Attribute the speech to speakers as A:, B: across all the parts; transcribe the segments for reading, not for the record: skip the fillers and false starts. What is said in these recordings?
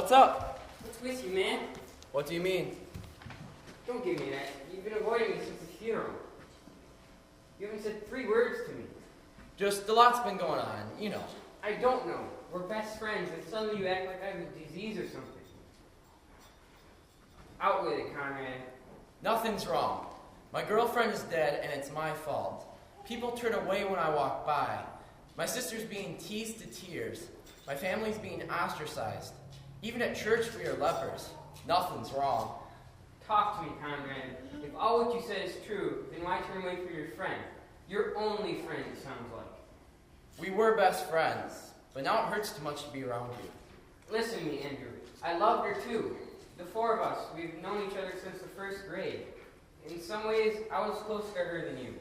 A: What's up?
B: What's with you, man?
A: What do you mean?
B: Don't give me that. You've been avoiding me since the funeral. You haven't said 3 words to me.
A: Just a lot's been going on, you know.
B: I don't know. We're best friends, and suddenly you act like I have a disease or something. Out with it, Conrad.
A: Nothing's wrong. My girlfriend is dead, and it's my fault. People turn away when I walk by. My sister's being teased to tears. My family's being ostracized. Even at church, we are lepers. Nothing's wrong.
B: Talk to me, Conrad. If all what you said is true, then why turn away from your friend? Your only friend, it sounds like.
A: We were best friends, but now it hurts too much to be around you.
B: Listen to me, Andrew. I loved her too. The 4 of us, we've known each other since the 1st grade. In some ways, I was closer to her than you.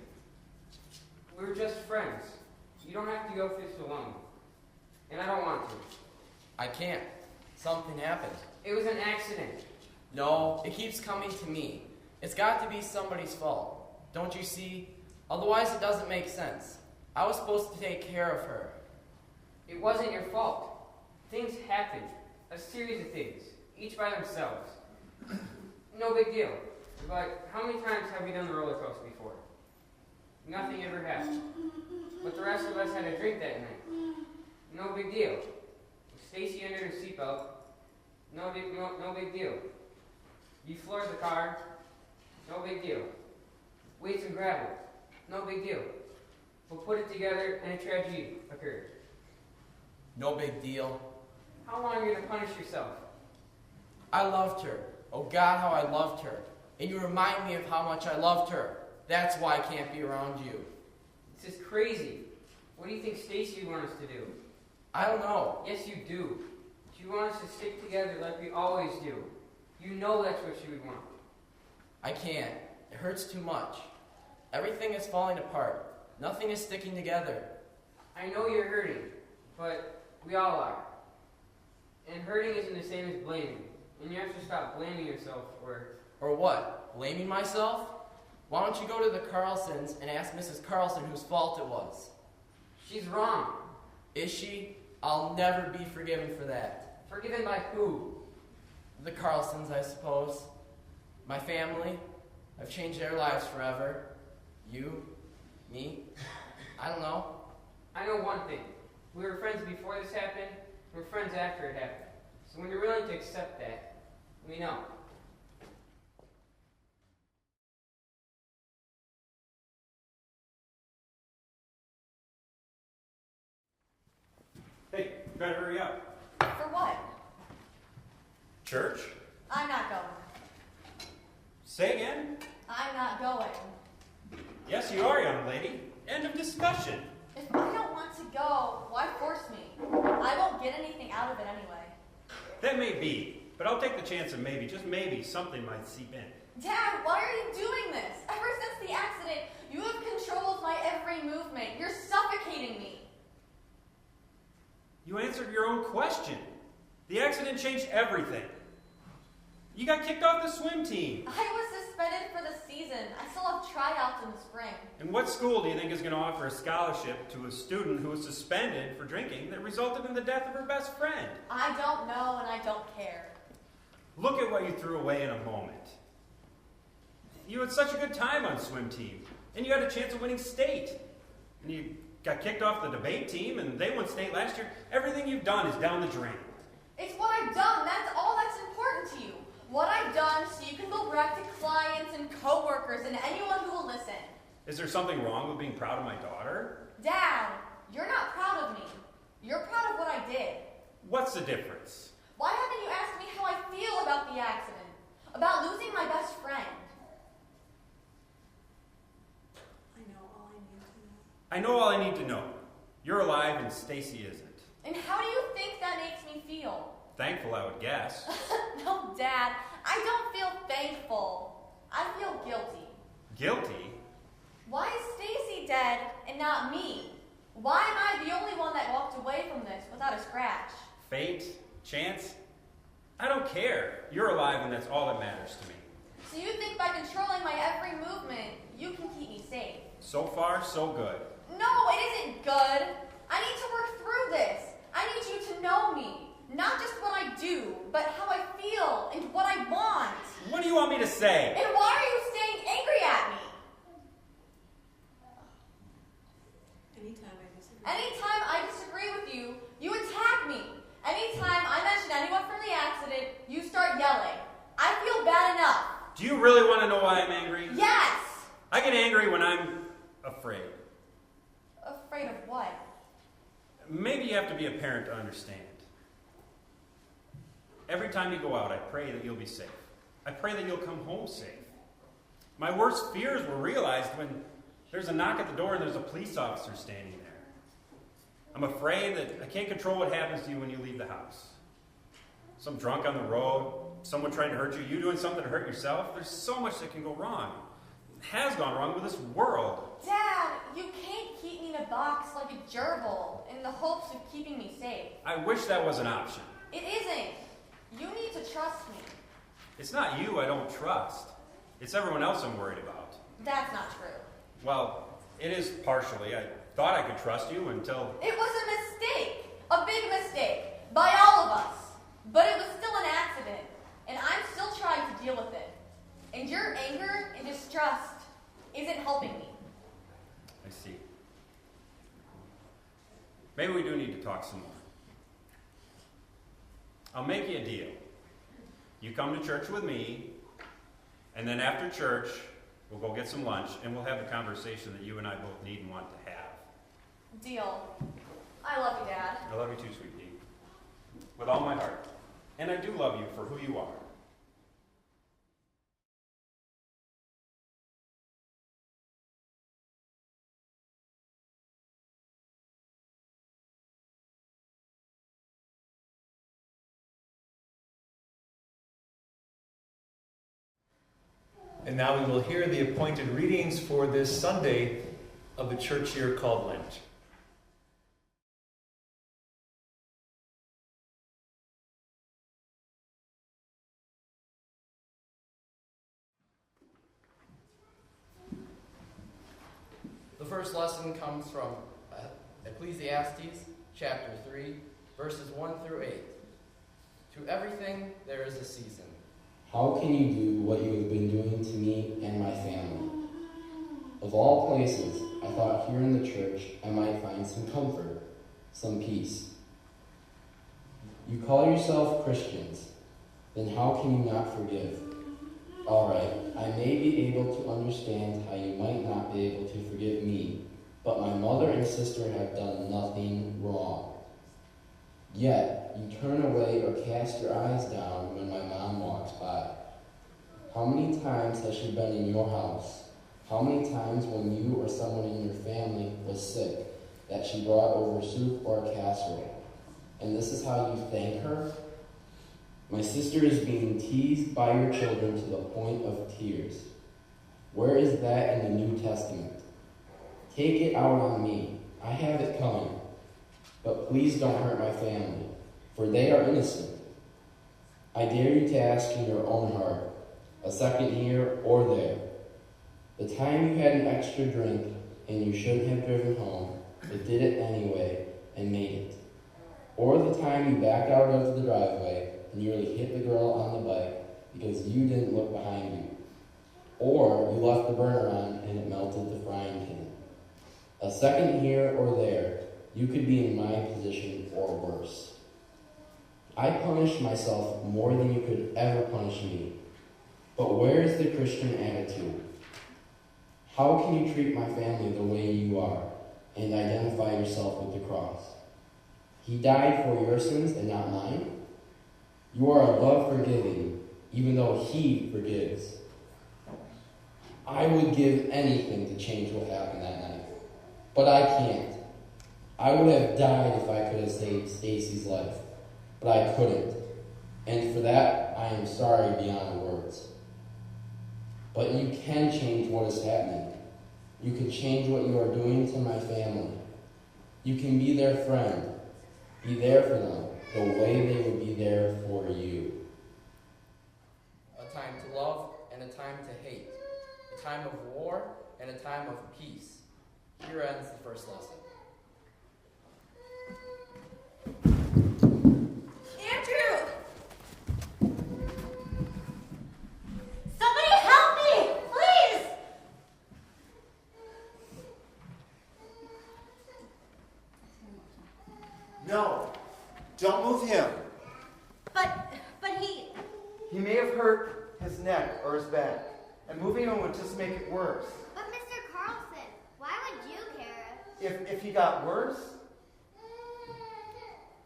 B: We were just friends. You don't have to go through this alone. And I don't want to.
A: I can't. Something happened.
B: It was an accident.
A: No, it keeps coming to me. It's got to be somebody's fault. Don't you see? Otherwise, it doesn't make sense. I was supposed to take care of her.
B: It wasn't your fault. Things happened. A series of things. Each by themselves. No big deal. But how many times have we done the roller coaster before? Nothing ever happened. But the rest of us had a drink that night. No big deal. Stacy entered her seatbelt. No big deal. You floored the car. No big deal. Weights and gravel. No big deal. We'll put it together and a tragedy occurred.
A: No big deal.
B: How long are you going to punish yourself?
A: I loved her. Oh God, how I loved her. And you remind me of how much I loved her. That's why I can't be around you.
B: This is crazy. What do you think Stacy would want us to do?
A: I don't know.
B: Yes, you do. She wants us to stick together like we always do. You know that's what she would want.
A: I can't. It hurts too much. Everything is falling apart. Nothing is sticking together.
B: I know you're hurting, but we all are. And hurting isn't the same as blaming. And you have to stop blaming yourself for...
A: Or what? Blaming myself? Why don't you go to the Carlsons and ask Mrs. Carlson whose fault it was?
B: She's wrong.
A: Is she? I'll never be forgiven for that.
B: Forgiven by who?
A: The Carlsons, I suppose. My family. I've changed their lives forever. You. Me. I don't know.
B: I know one thing. We were friends before this happened. We're friends after it happened. So when you're willing to accept that, we know.
C: Hey, you better hurry up.
D: For what?
C: Church?
D: I'm not going.
C: Say again?
D: I'm not going.
C: Yes, you are, young lady. End of discussion.
D: If I don't want to go, why force me? I won't get anything out of it anyway.
C: That may be, but I'll take the chance of maybe, just maybe, something might seep in.
D: Dad, why are you doing this? Ever since the accident, you have controlled my every movement. You're suffocating me.
C: You answered your own question. The accident changed everything. You got kicked off the swim team.
D: I was suspended for the season. I still have tryouts in the spring.
C: And what school do you think is going to offer a scholarship to a student who was suspended for drinking that resulted in the death of her best friend?
D: I don't know and I don't care.
C: Look at what you threw away in a moment. You had such a good time on swim team, and you had a chance of winning state. And you got kicked off the debate team, and they won state last year. Everything you've done is down the drain.
D: It's what I've done. That's all that's important to you. What I've done so you can go brag to clients and coworkers and anyone who will listen.
C: Is there something wrong with being proud of my daughter?
D: Dad, you're not proud of me. You're proud of what I did.
C: What's the difference?
D: Why haven't you asked me how I feel about the accident? About losing my best friend?
C: I know all I need to know. You're alive and Stacy isn't.
D: And how do you think that makes me feel?
C: Thankful, I would guess.
D: No, Dad, I don't feel thankful. I feel guilty.
C: Guilty?
D: Why is Stacy dead and not me? Why am I the only one that walked away from this without a scratch?
C: Fate? Chance? I don't care. You're alive and that's all that matters to me.
D: So you think by controlling my every movement, you can keep me safe?
C: So far, so good.
D: No, it isn't good. I need to work through this. I need you to know me. Not just what I do, but
C: really want to know why I'm angry?
D: Yes!
C: I get angry when I'm afraid.
D: Afraid of what?
C: Maybe you have to be a parent to understand. Every time you go out, I pray that you'll be safe. I pray that you'll come home safe. My worst fears were realized when there's a knock at the door and there's a police officer standing there. I'm afraid that I can't control what happens to you when you leave the house. Some drunk on the road, someone trying to hurt you, you doing something to hurt yourself. There's so much that can go wrong. It has gone wrong with this world.
D: Dad, you can't keep me in a box like a gerbil in the hopes of keeping me safe.
C: I wish that was an option.
D: It isn't. You need to trust me.
C: It's not you I don't trust. It's everyone else I'm worried about.
D: That's not true.
C: Well, it is partially. I thought I could trust you until...
D: It was a mistake. A big mistake. By all of us. But it was still an accident. And I'm still trying to deal with it. And your anger and distrust isn't helping me.
C: I see. Maybe we do need to talk some more. I'll make you a deal. You come to church with me, and then after church, we'll go get some lunch, and we'll have the conversation that you and I both need and want to have.
D: Deal. I love you, Dad.
C: I love you too, sweet pea. With all my heart. And I do love you for who you are.
E: And now we will hear the appointed readings for this Sunday of the church year called Lent.
A: The first lesson comes from Ecclesiastes chapter 3, verses 1 through 8. To everything there is a season.
F: How can you do what you have been doing to me and my family? Of all places, I thought here in the church I might find some comfort, some peace. You call yourself Christians, then how can you not forgive? All right, I may be able to understand how you might not be able to forgive me, but my mother and sister have done nothing wrong. Yet, you turn away or cast your eyes down when my mom walks by. How many times has she been in your house? How many times when you or someone in your family was sick that she brought over soup or a casserole? And this is how you thank her? My sister is being teased by your children to the point of tears. Where is that in the New Testament? Take it out on me. I have it coming. But please don't hurt my family, for they are innocent. I dare you to ask in your own heart, a second here or there. The time you had an extra drink and you shouldn't have driven home, but did it anyway and made it. Or the time you backed out of the driveway and nearly hit the girl on the bike because you didn't look behind you. Or you left the burner on and it melted the frying pan. A second here or there, you could be in my position or worse. I punished myself more than you could ever punish me. But where is the Christian attitude? How can you treat my family the way you are and identify yourself with the cross? He died for your sins and not mine? You are above forgiving, even though he forgives. I would give anything to change what happened that night, but I can't. I would have died if I could have saved Stacy's life, but I couldn't. And for that, I am sorry beyond words. But you can change what is happening. You can change what you are doing to my family. You can be their friend. Be there for them the way they would be there for you.
A: A time to love and a time to hate. A time of war and a time of peace. Here ends the first lesson.
D: Andrew! Somebody help me! Please!
G: No, don't move him.
D: But he...
G: He may have hurt his neck or his back. and moving him would just make it worse.
H: But Mr. Carlson, why would you care?
G: If he got worse,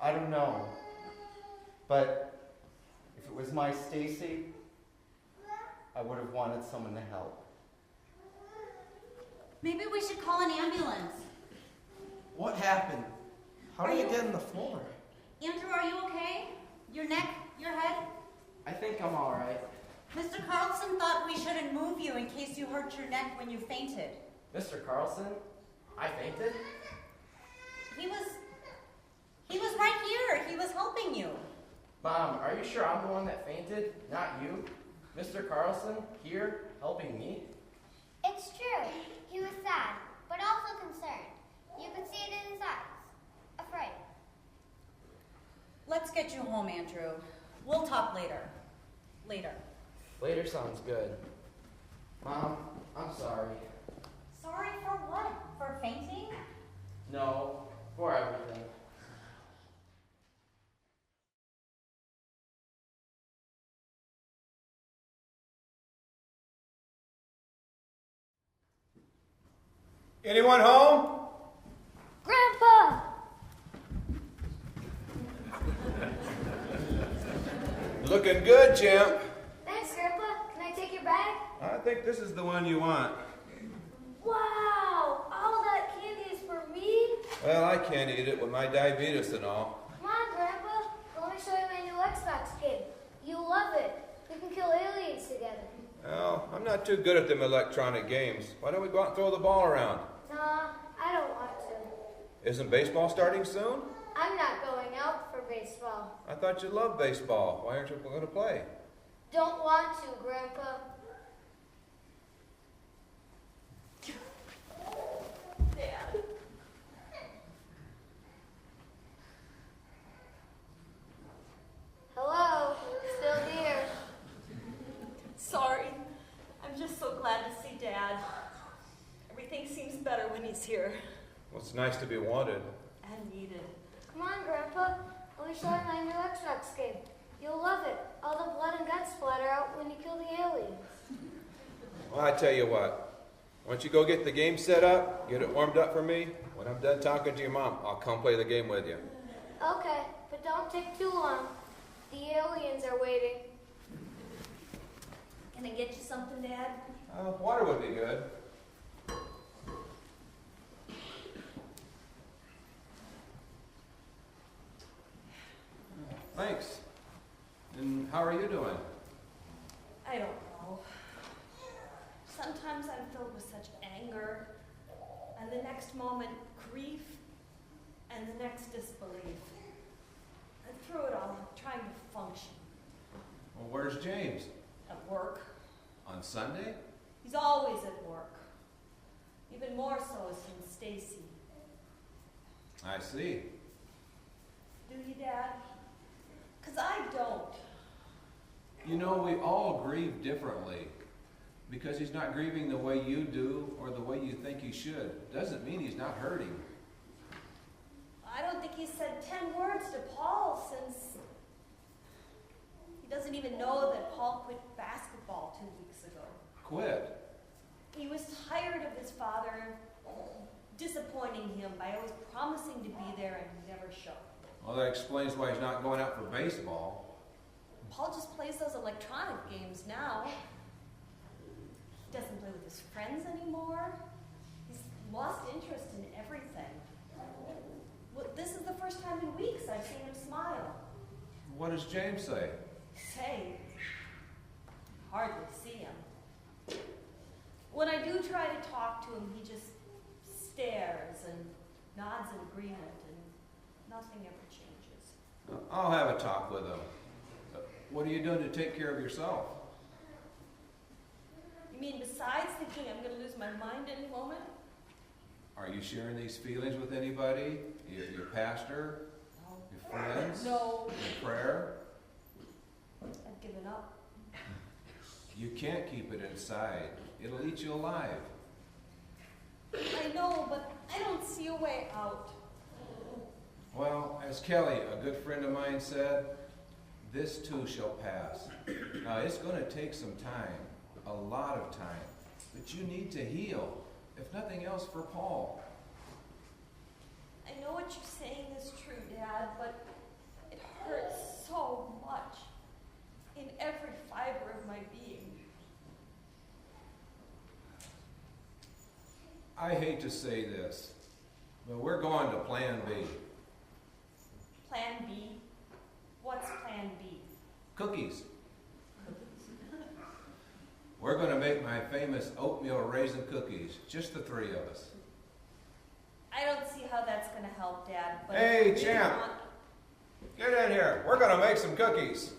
G: I don't know. But if it was my Stacy, I would have wanted someone to help.
I: Maybe we should call an ambulance.
A: What happened? How did it get on the floor?
I: Andrew, are you okay? Your neck? Your head?
A: I think I'm all right.
I: Mr. Carlson thought we shouldn't move you in case you hurt your neck when you fainted.
A: Mr. Carlson? I fainted?
I: He was right here. He was helping you.
A: Mom, are you sure I'm the one that fainted, not you? Mr. Carlson, here, helping me?
H: It's true. He was sad, but also concerned. You could see it in his eyes. Afraid.
I: Let's get you home, Andrew. We'll talk later.
A: Later sounds good. Mom, I'm sorry.
I: Sorry for what? For fainting?
A: No, for everything.
E: Anyone home?
H: Grandpa!
J: Looking good, Jim.
H: Thanks, Grandpa. Can I take your bag?
J: I think this is the one you want.
H: Wow! All that candy is for me?
J: Well, I can't eat it with my diabetes and all.
H: Come on, Grandpa. Let me show you my new Xbox game. You'll love it. We can kill aliens together.
J: Well, I'm not too good at them electronic games. Why don't we go out and throw the ball around?
H: Nah, I don't want to.
J: Isn't baseball starting soon?
H: I'm not going out for baseball.
J: I thought you loved baseball. Why aren't you going to play?
H: Don't want to, Grandpa.
I: Dad.
H: Hello, still here.
K: Sorry. I'm just so glad to see Dad. Everything seems better when he's here.
J: Well, it's nice to be wanted.
K: And needed.
H: Come on, Grandpa. Let me show you my new Xbox game. You'll love it. All the blood and guts splatter out when you kill the aliens.
J: Well, I tell you what. Why don't you go get the game set up, get it warmed up for me? When I'm done talking to your mom, I'll come play the game with you.
H: Okay, but don't take too long. The aliens are waiting.
K: Can I get you something, Dad?
J: Water would be good. Thanks. And how are you doing?
K: I don't know. Sometimes I'm filled with such anger, and the next moment, grief, and the next disbelief. And through it all, I'm trying to function.
J: Well, where's James?
K: At work.
J: On Sunday?
K: He's always at work. Even more so since Stacy.
J: I see.
K: Do you, Dad? 'Cause I don't.
J: You know, we all grieve differently. Because he's not grieving the way you do or the way you think he should. Doesn't mean he's not hurting.
K: I don't think he's said 10 words to Paul since... He doesn't even know that Paul quit basketball 2 weeks ago.
J: Quit.
K: He was tired of his father disappointing him by always promising to be there and never show.
J: Well, that explains why he's not going out for baseball.
K: Paul just plays those electronic games now. He doesn't play with his friends anymore. He's lost interest in everything. Well, this is the first time in weeks I've seen him smile.
J: What does James say?
K: Say, hardly see him. When I do try to talk to him, he just stares and nods in agreement, and nothing ever changes.
J: I'll have a talk with him. What are you doing to take care of yourself?
K: You mean besides thinking I'm going to lose my mind any moment?
J: Are you sharing these feelings with anybody? Your pastor?
K: No.
J: Your friends?
K: No.
J: Your prayer?
K: I've given up.
J: You can't keep it inside. It'll eat you alive.
K: I know, but I don't see a way out.
J: Well, as Kelly, a good friend of mine, said, this too shall pass. Now, it's going to take some time, a lot of time. But you need to heal, if nothing else for Paul.
K: I know what you're saying is true, Dad, but it hurts so much in every fiber of my being.
J: I hate to say this, but we're going to Plan B.
K: Plan B? What's Plan B?
J: Cookies. We're going to make my famous oatmeal raisin cookies, just the three of us.
K: I don't see how that's going to help, Dad. But
J: Hey,
K: if you
J: champ.
K: want-
J: Get in here. We're going to make some cookies.